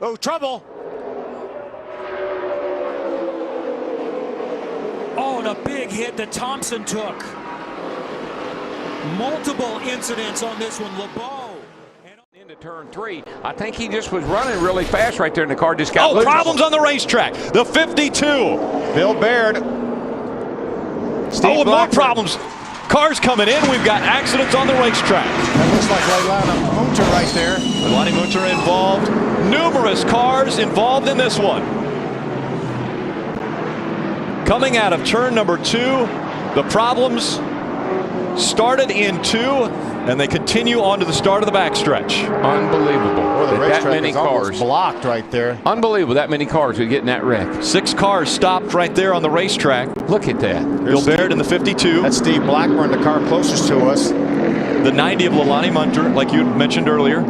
Oh, trouble. Oh, the big hit that Thompson took. Multiple incidents on this one. LeBeau. Into turn 3. I think he just was running really fast right there, and the car just got loose. Problems on the racetrack. The 52. Bill Baird. Steve more problems. Cars coming in. We've got accidents on the racetrack. That looks like Leilani Munter right there. Leilani Munter involved. Numerous cars involved in this one. Coming out of turn number 2, the problems started in 2, and they continue on to the start of the backstretch. Unbelievable. Well, the that many is almost cars blocked right there. Unbelievable that many cars would get in that wreck. 6 cars stopped right there on the racetrack. Look at that. Bill Baird in the 52. That's Steve Blackburn, the car closest to us. The 90 of Leilani Munter, like you mentioned earlier.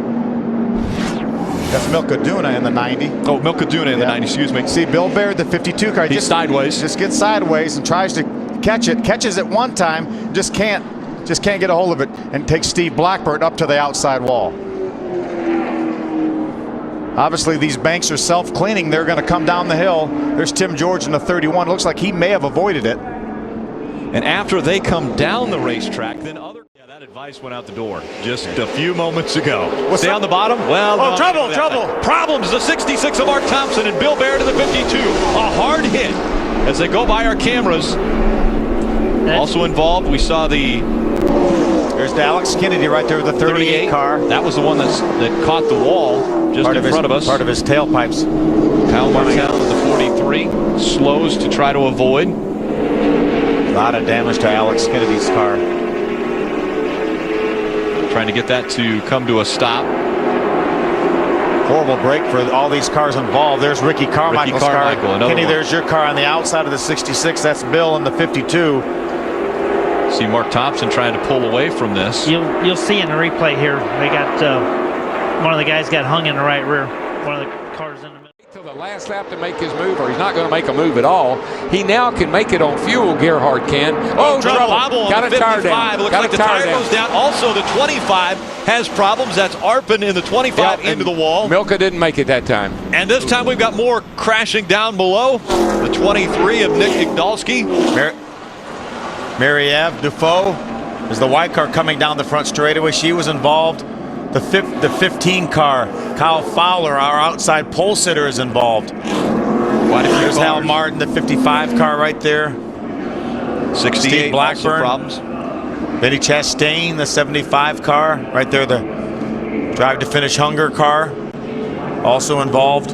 That's Milka Duna in the 90. Oh, Milka Duna in the 90, excuse me. See, Bill Baird, the 52 car. He's sideways. Just gets sideways and tries to catch it. Catches it one time, just can't get a hold of it, and takes Steve Blackburn up to the outside wall. Obviously, these banks are self-cleaning. They're going to come down the hill. There's Tim George in the 31. Looks like he may have avoided it. And after they come down the racetrack, then that advice went out the door just a few moments ago. Stay on the bottom. Well, oh, trouble. Problems. The 66 of Mark Thompson and Bill Baird in the 52. A hard hit as they go by our cameras. Also involved, we saw there's Alex Kennedy right there with the 38 car. That was the one that caught the wall just in front of us. Part of his tailpipes. Kyle Martell with the 43 slows to try to avoid. A lot of damage to Alex Kennedy's car. Trying to get that to come to a stop. Horrible break for all these cars involved. There's Ricky Carmichael's car. Kenny, there's your car on the outside of the 66. That's Bill in the 52. See Mark Thompson trying to pull away from this. You'll see in the replay here, they got one of the guys got hung in the right rear. One of the cars in the middle. Till the last lap to make his move, or he's not going to make a move at all. He now can make it on fuel. Gerhard can. Oh, trouble! Got a tire down. Looks like the tire goes down. Also, the 25 has problems. That's Arpin in the 25 into the wall. Milka didn't make it that time. And this time we've got more crashing down below. The 23 of Nick Igdalski. Mary-Eve Dufault is the white car coming down the front straightaway. She was involved. The 15 car, Kyle Fowler, our outside pole sitter, is involved. There's Hal Martin, the 55 car right there. 68 Steve Blackburn. Problems. Benny Chastain, the 75 car right there. The drive to finish hunger car also involved.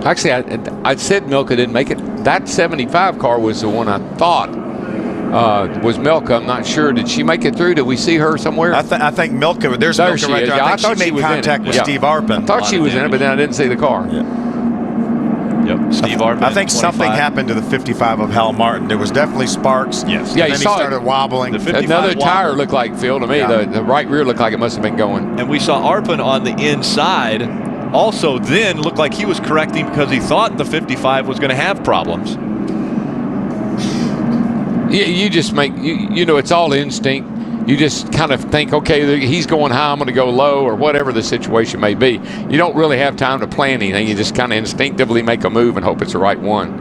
Actually, I said Milka didn't make it. That 75 car was the one I thought was Milka. I'm not sure. Did she make it through? Did we see her somewhere? I think Milka. There's there Milka right there. Yeah, I think she made contact with Steve Arpin. I thought she was in it, but then I didn't see the car. Yep, Steve Arpin. I think something happened to the 55 of Hal Martin. There was definitely sparks. Yes. Yeah, and then he started wobbling. Another tire looked like Phil to me. Yeah. The right rear looked like it must have been going. And we saw Arpin on the inside. Also, then looked like he was correcting because he thought the 55 was going to have problems. You just make, you know, it's all instinct. You just kind of think, okay, he's going high, I'm going to go low, or whatever the situation may be. You don't really have time to plan anything. You just kind of instinctively make a move and hope it's the right one.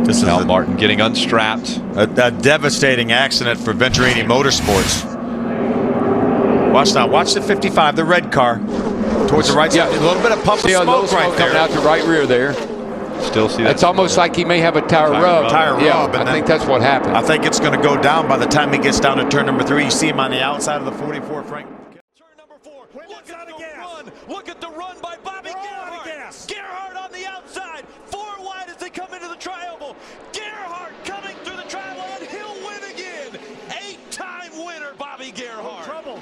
This is Hal Martin getting unstrapped. A devastating accident for Venturini Motorsports. Watch now. Watch the 55, the red car. Towards the right side. A little bit of puff of smoke right there. Coming out the right rear there. Still see that. It's almost like he may have a tire rub. Yeah, I think that's what happened. I think it's going to go down by the time he gets down to turn number 3. You see him on the outside of the 44, Frank. Turn number 4. Look at the run. Look at the run by Bobby Gerhard. Gerhard on the outside. 4 wide as they come into the tri-oval. Gerhard coming through the tri-oval, and he'll win again. 8-time winner, Bobby Gerhard. Trouble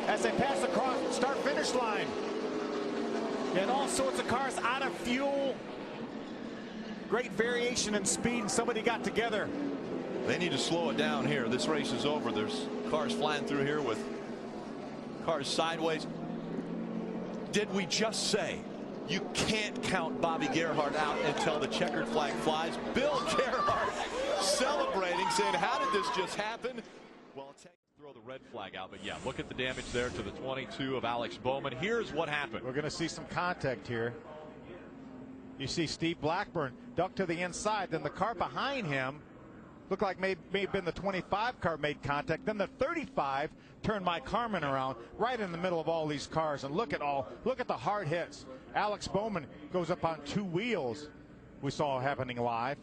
as they pass across the start-finish line. And all sorts of cars out of fuel. Great variation in speed, and somebody got together. They need to slow it down here. This race is over. There's cars flying through here with cars sideways. Did we just say you can't count Bobby Gerhard out until the checkered flag flies? Bill Gerhard celebrating, saying, how did this just happen? Well, throw the red flag out. But yeah, look at the damage there to the 22 of Alex Bowman. Here's what happened. We're going to see some contact here. You see Steve Blackburn duck to the inside. Then the car behind him looked like may have been the 25 car made contact. Then the 35 turned Mike Harmon around right in the middle of all these cars. And look at the hard hits. Alex Bowman goes up on 2 wheels. We saw happening live.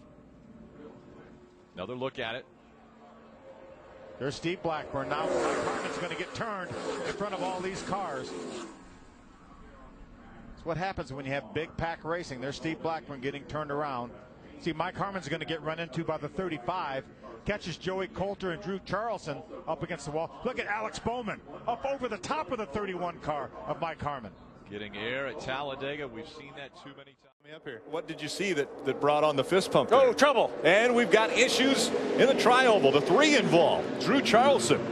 Another look at it. There's Steve Blackburn. Now Mike Harmon's going to get turned in front of all these cars. That's what happens when you have big pack racing. There's Steve Blackburn getting turned around. See, Mike Harmon's going to get run into by the 35. Catches Joey Coulter and Drew Charleston up against the wall. Look at Alex Bowman up over the top of the 31 car of Mike Harmon. Getting air at Talladega. We've seen that too many times. Up here. What did you see that brought on the fist pump? Oh, trouble. And we've got issues in the tri-oval. The 3 involved. Drew Charleston,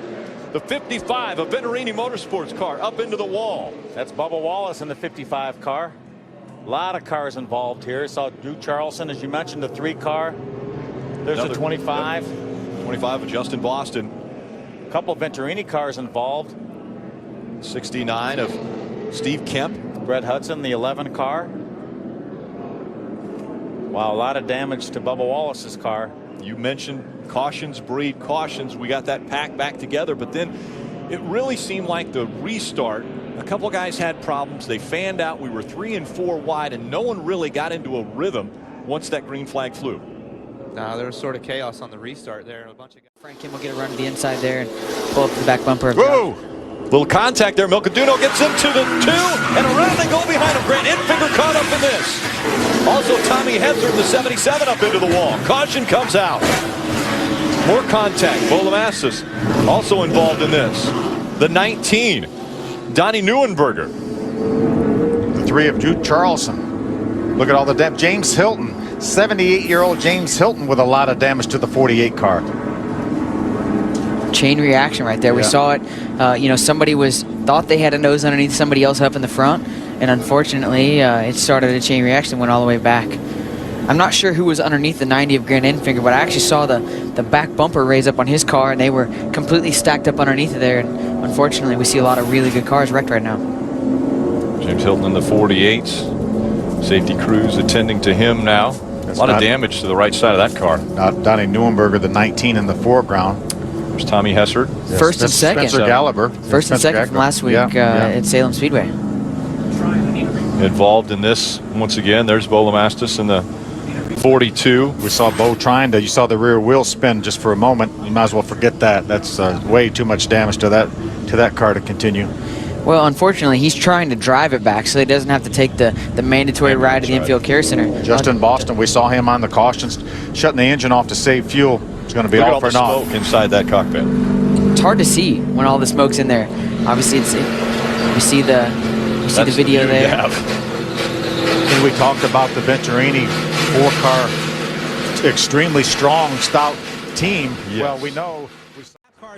the 55 of Venturini Motorsports car, up into the wall. That's Bubba Wallace in the 55 car. A lot of cars involved here. Saw Drew Charleston, as you mentioned, the 3 car. There's the 25. Yep. 25 of Justin Boston. A couple of Venturini cars involved. 69 of Steve Kemp. Brett Hudson, the 11 car. Wow, a lot of damage to Bubba Wallace's car. You mentioned cautions breed cautions. We got that pack back together, but then it really seemed like the restart, a couple of guys had problems. They fanned out. We were 3 and 4 wide, and no one really got into a rhythm once that green flag flew. No, there was sort of chaos on the restart there. A bunch of guys. Frank Kim will get a run to the inside there and pull up the back bumper. Whoa! Little contact there. Milcaduno gets into the 2, and around they go behind him. Grant Enfinger caught up in this. Also, Tommy Hesser in the 77 up into the wall. Caution comes out. More contact. Bolamastis also involved in this. The 19, Donnie Neuenberger. The 3 of Drew Charleston. Look at all the damage. James Hilton, 78-year-old James Hilton with a lot of damage to the 48 car. Chain reaction right there. We saw it. You know, somebody thought they had a nose underneath somebody else up in the front, and unfortunately, it started a chain reaction, went all the way back. I'm not sure who was underneath the 90 of Grant Enfinger, but I actually saw the back bumper raise up on his car, and they were completely stacked up underneath it there. And unfortunately, we see a lot of really good cars wrecked right now. James Hilton in the 48s. Safety crews attending to him now. A lot of damage to the right side of that car. Donnie Neuenberger, the 19 in the foreground. There's Tommy Hessert. First and second. Spencer Gallagher. First and second from last week at Salem Speedway. Involved in this once again. There's Bolamastis in the 42. We saw Bo you saw the rear wheel spin just for a moment. You might as well forget that. That's way too much damage to that car to continue. Well, unfortunately, he's trying to drive it back so he doesn't have to take the mandatory ride to the infield care center. Justin Boston, we saw him on the cautions, shutting the engine off to save fuel. It's going to be all for naught. Smoke inside that cockpit. It's hard to see when all the smoke's in there. Obviously, you see the video there. And we talked about the Venturini 4-car, extremely strong, stout team. Yes. Well, we know.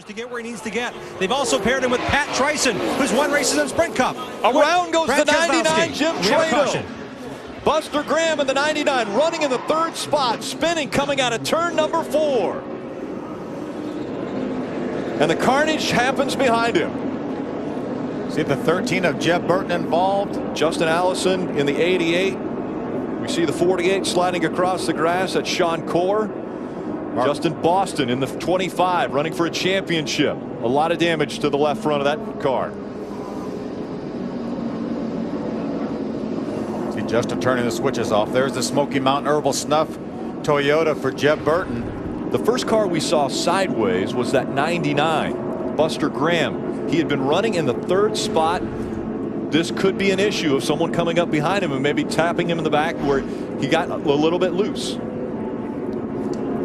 To get where he needs to get. They've also paired him with Pat Tryson, who's won races in Sprint Cup. Around goes the 99, Jim We have a caution. Trado. Buster Graham in the 99 running in the 3rd spot, spinning coming out of turn number 4. And the carnage happens behind him. See the 13 of Jeb Burton involved. Justin Allison in the 88. We see the 48 sliding across the grass. That's Sean Core. Justin Boston in the 25 running for a championship. A lot of damage to the left front of that car. See Justin turning the switches off. There's the Smoky Mountain Herbal Snuff Toyota for Jeb Burton. The first car we saw sideways was that 99, Buster Graham. He had been running in the 3rd spot. This could be an issue of someone coming up behind him and maybe tapping him in the back where he got a little bit loose.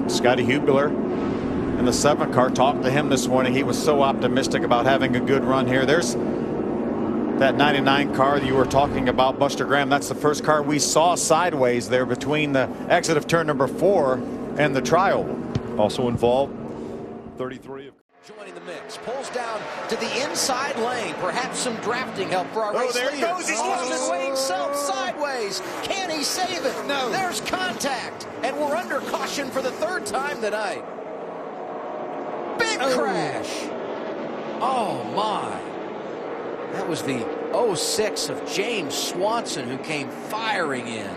Scotty Hubler in the 7 car talked to him this morning. He was so optimistic about having a good run here. There's that 99 car that you were talking about, Buster Graham. That's the first car we saw sideways there between the exit of turn number 4 and the tri-oval. Also involved 33 of joining the mix, pulls down to the inside lane, perhaps some drafting help for our race there leader. he goes, he's lost it. Wayne Self sideways, can he save it? No. There's contact, and we're under caution for the 3rd time tonight. Big crash. Oh, my. That was the 06 of James Swanson who came firing in.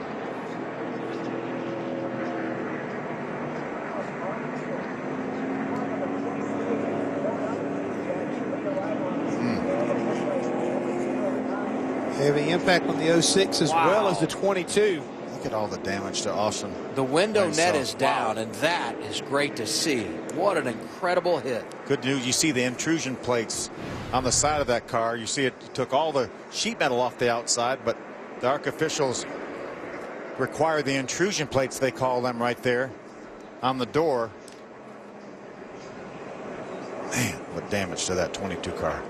Heavy impact on the 06 as well as the 22. Look at all the damage to Austin. The window net is down, and that is great to see. What an incredible hit. Good news, you see the intrusion plates on the side of that car. You see it took all the sheet metal off the outside, but the ARC officials require the intrusion plates, they call them, right there on the door. Man, what damage to that 22 car.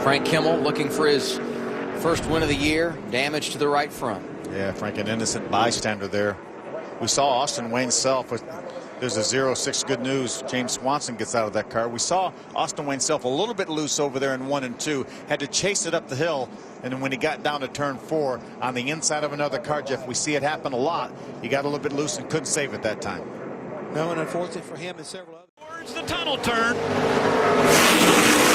Frank Kimmel looking for his first win of the year. Damage to the right front. Yeah, Frank, an innocent bystander there. We saw Austin Wayne Self. There's a 0-6. Good news. James Swanson gets out of that car. We saw Austin Wayne Self a little bit loose over there in 1 and 2. Had to chase it up the hill. And then when he got down to turn 4 on the inside of another car, Jeff, we see it happen a lot. He got a little bit loose and couldn't save it that time. No, and unfortunately for him and several others. Towards the tunnel turn.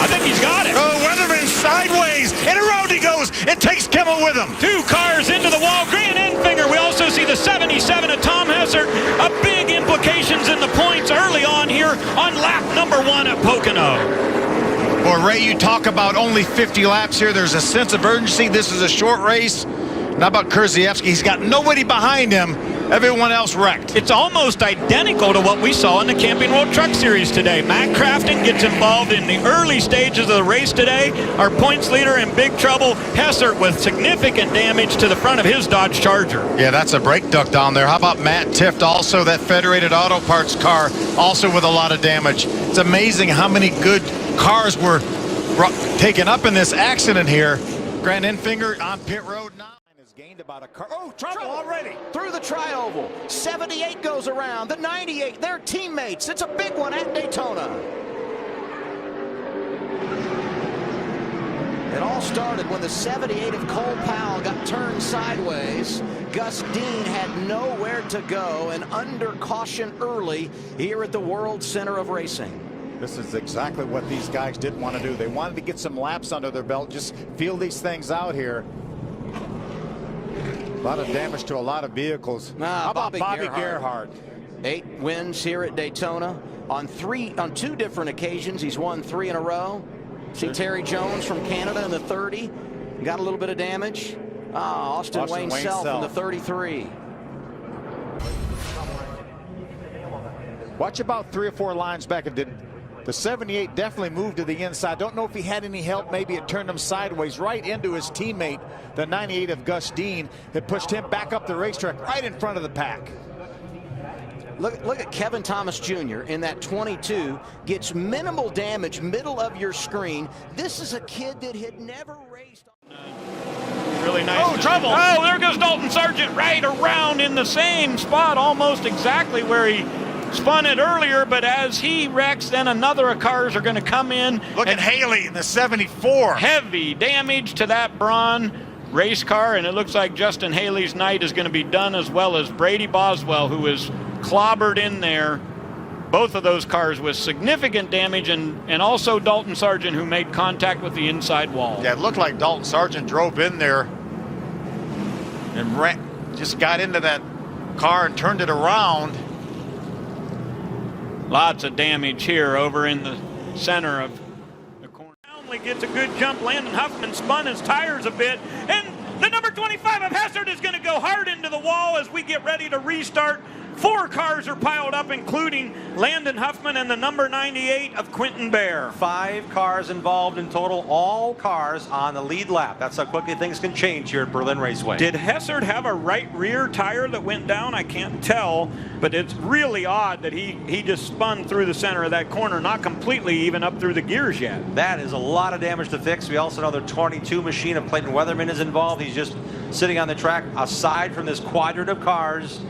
I think he's got it. Oh, Weatherman sideways, and around he goes, and takes Kimmel with him. 2 cars into the wall. Grant Enfinger. We also see the 77 of Tom Hessert. A big implications in the points early on here on lap number 1 at Pocono. Boy, Ray, you talk about only 50 laps here. There's a sense of urgency. This is a short race. Not about Kurziewski. He's got nobody behind him. Everyone else wrecked. It's almost identical to what we saw in the Camping World Truck Series today. Matt Crafton gets involved in the early stages of the race today. Our points leader in big trouble, Hessert, with significant damage to the front of his Dodge Charger. Yeah, that's a brake duct down there. How about Matt Tift, also that Federated Auto Parts car, also with a lot of damage. It's amazing how many good cars were taken up in this accident here. Grant Enfinger on pit road now. Gained about a car. Oh, trouble already. Through the tri-oval. 78 goes around. The 98, their teammates. It's a big one at Daytona. It all started when the 78 of Cole Powell got turned sideways. Gus Dean had nowhere to go and under caution early here at the World Center of Racing. This is exactly what these guys didn't want to do. They wanted to get some laps under their belt, just feel these things out here. A lot of damage to a lot of vehicles. How about Bobby Gerhardt? 8 wins here at Daytona. On 2 different occasions, he's won 3 in a row. See Terry Jones from Canada in the 30. Got a little bit of damage. Austin Wayne Self in the 33. Watch about 3 or 4 lines back. And the 78 definitely moved to the inside. Don't know if he had any help. Maybe it turned him sideways right into his teammate. The 98 of Gus Dean that pushed him back up the racetrack right in front of the pack. Look at Kevin Thomas Jr. in that 22. Gets minimal damage, middle of your screen. This is a kid that had never raced. Really nice. Oh, trouble. Oh, there goes Dalton Sargent right around in the same spot, almost exactly where he spun it earlier, but as he wrecks, then another of cars are going to come in. Look at Haley in the 74. Heavy damage to that Braun race car, and it looks like Justin Haley's night is going to be done, as well as Brady Boswell, who is clobbered in there. Both of those cars with significant damage, and also Dalton Sargent, who made contact with the inside wall. Yeah, it looked like Dalton Sargent drove in there and just got into that car and turned it around. Lots of damage here over in the center of the corner. Brownlee gets a good jump. Landon Huffman spun his tires a bit. And the number 25 of Hessert is going to go hard into the wall as we get ready to restart. 4 cars are piled up, including Landon Huffman and the number 98 of Quentin Bear. 5 cars involved in total, all cars on the lead lap. That's how quickly things can change here at Berlin Raceway. Did Hessert have a right rear tire that went down? I can't tell, but it's really odd that he just spun through the center of that corner, not completely even up through the gears yet. That is a lot of damage to fix. We also know the 22 machine of Clayton Weatherman is involved. He's just sitting on the track aside from this quadrant of cars,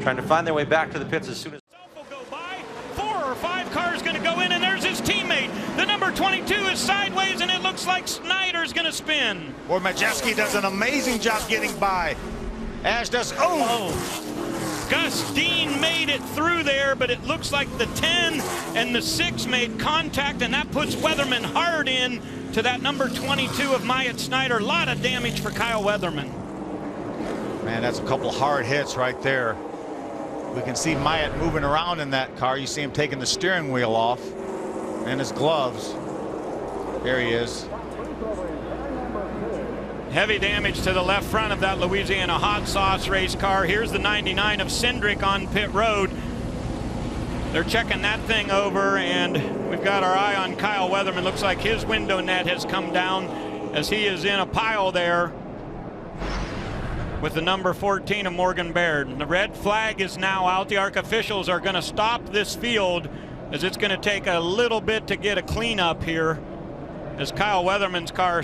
trying to find their way back to the pits as soon as. Will go by. 4 or 5 cars going to go in, and there's his teammate. The number 22 is sideways, and it looks like Snyder's going to spin. Boy, Majeski does an amazing job getting by. As does, Gus Dean made it through there, but it looks like the 10 and the 6 made contact, and that puts Weatherman hard in to that number 22 of Myatt Snyder. A lot of damage for Kyle Weatherman. Man, that's a couple hard hits right there. We can see Myatt moving around in that car. You see him taking the steering wheel off and his gloves. There he is. Heavy damage to the left front of that Louisiana hot sauce race car. Here's the 99 of Cindric on pit road. They're checking that thing over, and we've got our eye on Kyle Weatherman. Looks like his window net has come down as he is in a pile there with the number 14 of Morgan Baird. The red flag is now out. The ARC officials are going to stop this field as it's going to take a little bit to get a cleanup here, as Kyle Weatherman's car,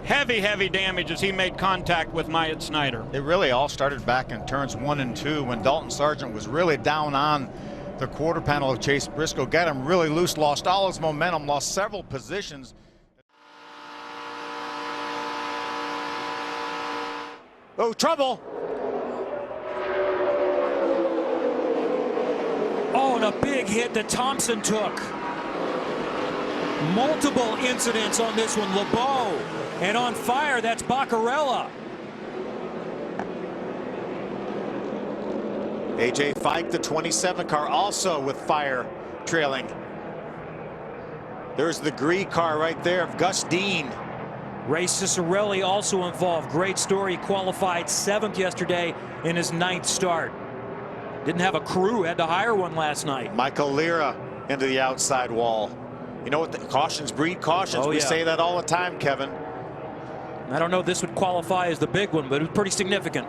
heavy damage as he made contact with Myatt Snyder. It really all started back in turns 1 and 2 when Dalton Sargent was really down on the quarter panel of Chase Briscoe, got him really loose, lost all his momentum, lost several positions. Oh, trouble. Oh, and a big hit that Thompson took. Multiple incidents on this one. LeBeau, and on fire, that's Baccarella. AJ Fike, the 27 car, also with fire trailing. There's the Gree car right there of Gus Dean. Ray Cicerelli also involved. Great story. He qualified 7th yesterday in his 9th start. Didn't have a crew, had to hire one last night. Michael Lira into the outside wall. You know what? Cautions breed cautions. We say that all the time, Kevin. I don't know if this would qualify as the big one, but it was pretty significant.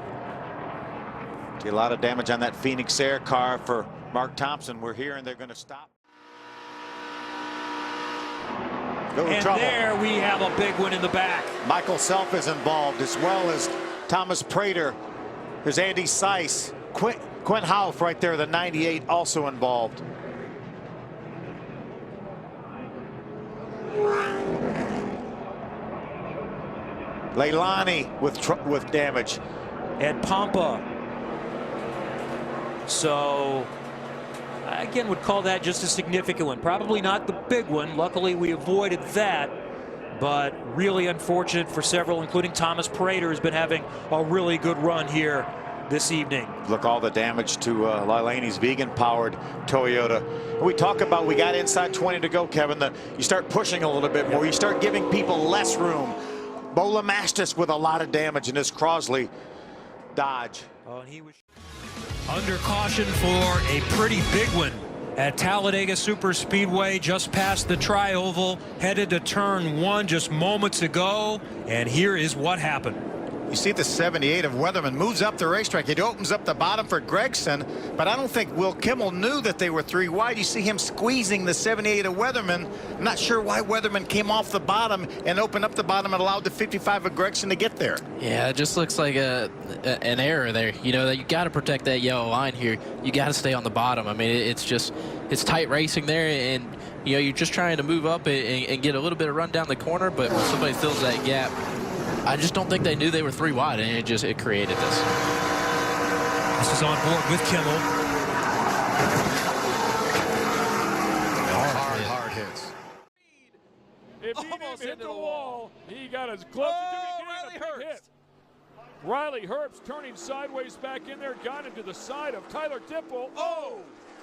See a lot of damage on that Phoenix Air car for Mark Thompson. We're here and they're going to stop. And there we have a big one in the back. Michael Self is involved, as well as Thomas Prater. There's Andy Seiss. Quint Houff right there, the 98, also involved. Leilani with damage. Ed Pompa. So I again would call that just a significant one. Probably not the big one. Luckily we avoided that, but really unfortunate for several, including Thomas Prater, who's been having a really good run here this evening. Look, all the damage to Leilani's vegan-powered Toyota. We talk about, we got inside 20 to go, Kevin. You start pushing a little bit more. You start giving people less room. Bola Mastis with a lot of damage in this Crosley Dodge. Oh, and he was under caution for a pretty big one at Talladega Superspeedway, just past the Tri-Oval, headed to turn 1 just moments ago, and here is what happened. You see the 78 of Weatherman moves up the racetrack. It opens up the bottom for Gregson, but I don't think Will Kimmel knew that they were 3 wide. You see him squeezing the 78 of Weatherman. I'm not sure why Weatherman came off the bottom and opened up the bottom and allowed the 55 of Gregson to get there. Yeah, it just looks like an error there. You know, you got to protect that yellow line here. You got to stay on the bottom. I mean, it's tight racing there, and you know, you're just trying to move up and get a little bit of run down the corner, but when somebody fills that gap, I just don't think they knew they were 3 wide, and it created this. This is on board with Kimmel. Hard hits. If he almost hit the wall, he got his gloves into the hit. Riley Herbst turning sideways back in there, got into the side of Tyler Dipple. Oh,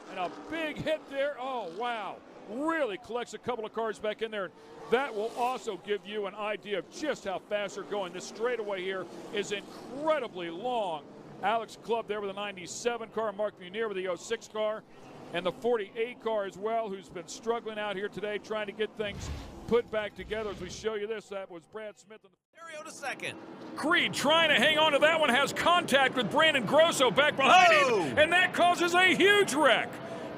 and a big hit there. Oh, wow. Really collects a couple of cars back in there. That will also give you an idea of just how fast they're going. This straightaway here is incredibly long. Alex Clubb there with a 97 car, Mark Munier with the 06 car, and the 48 car as well, who's been struggling out here today trying to get things put back together. As we show you this, that was Brad Smith. To second. Creed trying to hang on to that one, has contact with Brandon Grosso back behind him, and that causes a huge wreck.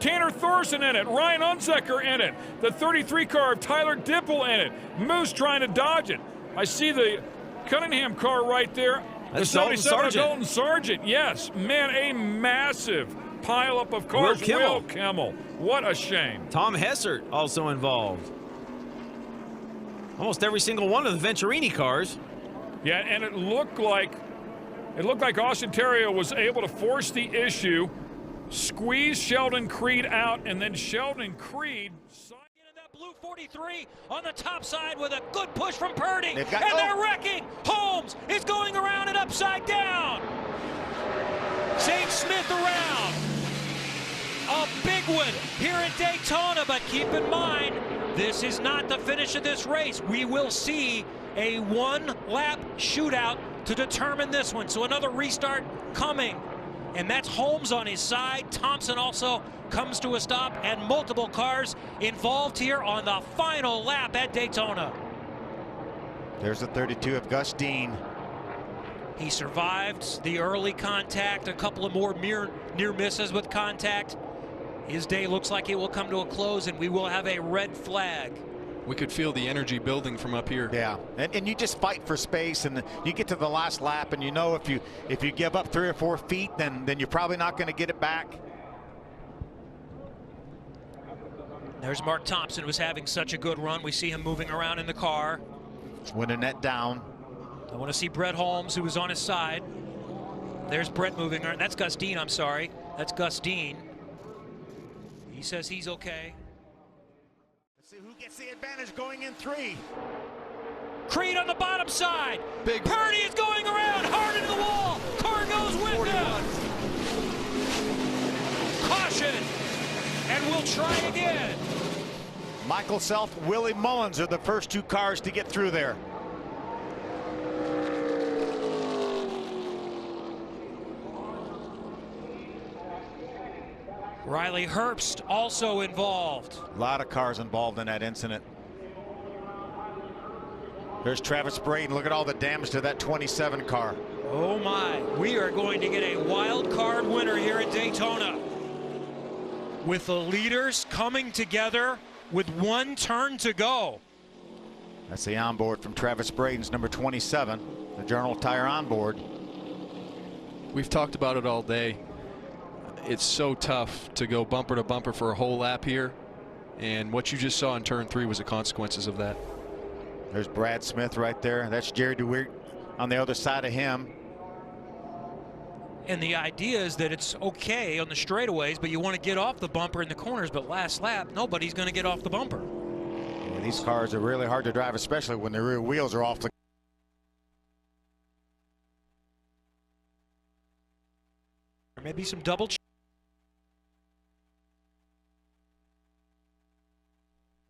Tanner Thorson in it, Ryan Unzecker in it, the 33 car of Tyler Dipple in it, Moose trying to dodge it. I see the Cunningham car right there. That's the 77 of Dalton Sargent, yes. Man, a massive pileup of cars. Will Kimmel. What a shame. Tom Hessert also involved. Almost every single one of the Venturini cars. Yeah, and it looked like It looked like Austin Terrio was able to force the issue, squeeze Sheldon Creed out, and then Sheldon Creed. That blue 43 on the top side with a good push from Purdy. They're wrecking. Holmes is going around and upside down. St. Smith around. A big one here in Daytona, but keep in mind, this is not the finish of this race. We will see a one-lap shootout to determine this one. So another restart coming. And that's Holmes on his side. Thompson also comes to a stop, and multiple cars involved here on the final lap at Daytona. There's the 32 of Gus Dean. He survived the early contact, a couple of more near misses with contact. His day looks like it will come to a close, and we will have a red flag. We could feel the energy building from up here. Yeah, and you just fight for space, and you get to the last lap, and you know if you give up 3 or 4 feet, then you're probably not going to get it back. There's Mark Thompson, who's having such a good run. We see him moving around in the car. Winning that down. I want to see Brett Holmes, who was on his side. There's Brett moving around. That's Gus Dean, I'm sorry. That's Gus Dean. He says he's okay. Let's see who gets the advantage going in 3. Creed on the bottom side. Big Purdy is going around, hard into the wall. Car goes with 41. him. Caution. And we'll try again. Michael Self, Willie Mullins are the first 2 cars to get through there. Riley Herbst also involved. A lot of cars involved in that incident. There's Travis Braden. Look at all the damage to that 27 car. Oh my, we are going to get a wild card winner here at Daytona. With the leaders coming together with 1 turn to go. That's the onboard from Travis Braden's number 27, the Journal Tire onboard. We've talked about it all day. It's so tough to go bumper to bumper for a whole lap here, and what you just saw in turn 3 was the consequences of that. There's Brad Smith right there. That's Jerry DeWeert on the other side of him. And the idea is that it's okay on the straightaways, but you want to get off the bumper in the corners, but last lap, nobody's going to get off the bumper. Yeah, these cars are really hard to drive, especially when the rear wheels are off the Maybe some double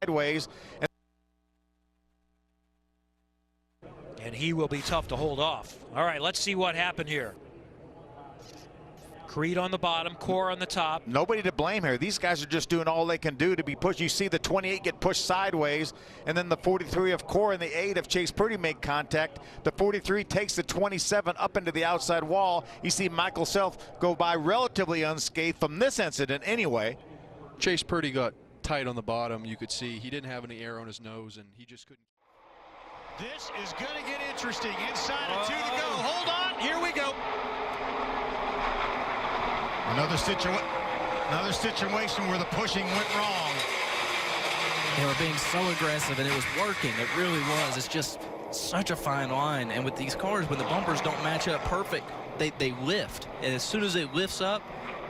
sideways. And he will be tough to hold off. All right, let's see what happened here. Creed on the bottom, Core on the top. Nobody to blame here. These guys are just doing all they can do to be pushed. You see the 28 get pushed sideways, and then the 43 of Core and the 8 of Chase Purdy make contact. The 43 takes the 27 up into the outside wall. You see Michael Self go by relatively unscathed from this incident anyway. Chase Purdy got tight on the bottom. You could see he didn't have any air on his nose, and he just couldn't. This is going to get interesting. Inside of 2 to go. Hold on. Here we go. Another situation where the pushing went wrong. They were being so aggressive, and it was working. It really was. It's just such a fine line. And with these cars, when the bumpers don't match up perfect, they lift. And as soon as it lifts up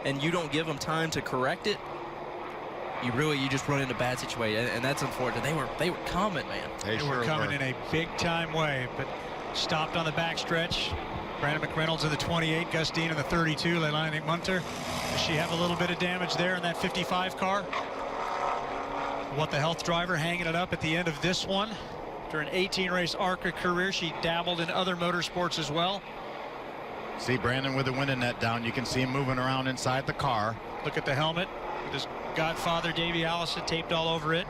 and you don't give them time to correct it, you just run into a bad situation, and that's unfortunate. They were coming, man. They were coming in a big-time way, but stopped on the backstretch. Brandon McReynolds in the 28, Gus Dean in the 32, Leilani Munter. Does she have a little bit of damage there in that 55 car? What the health driver hanging it up at the end of this one. After an 18-race ARCA career, she dabbled in other motorsports as well. See Brandon with the winning net down. You can see him moving around inside the car. Look at the helmet with his godfather, Davey Allison, taped all over it.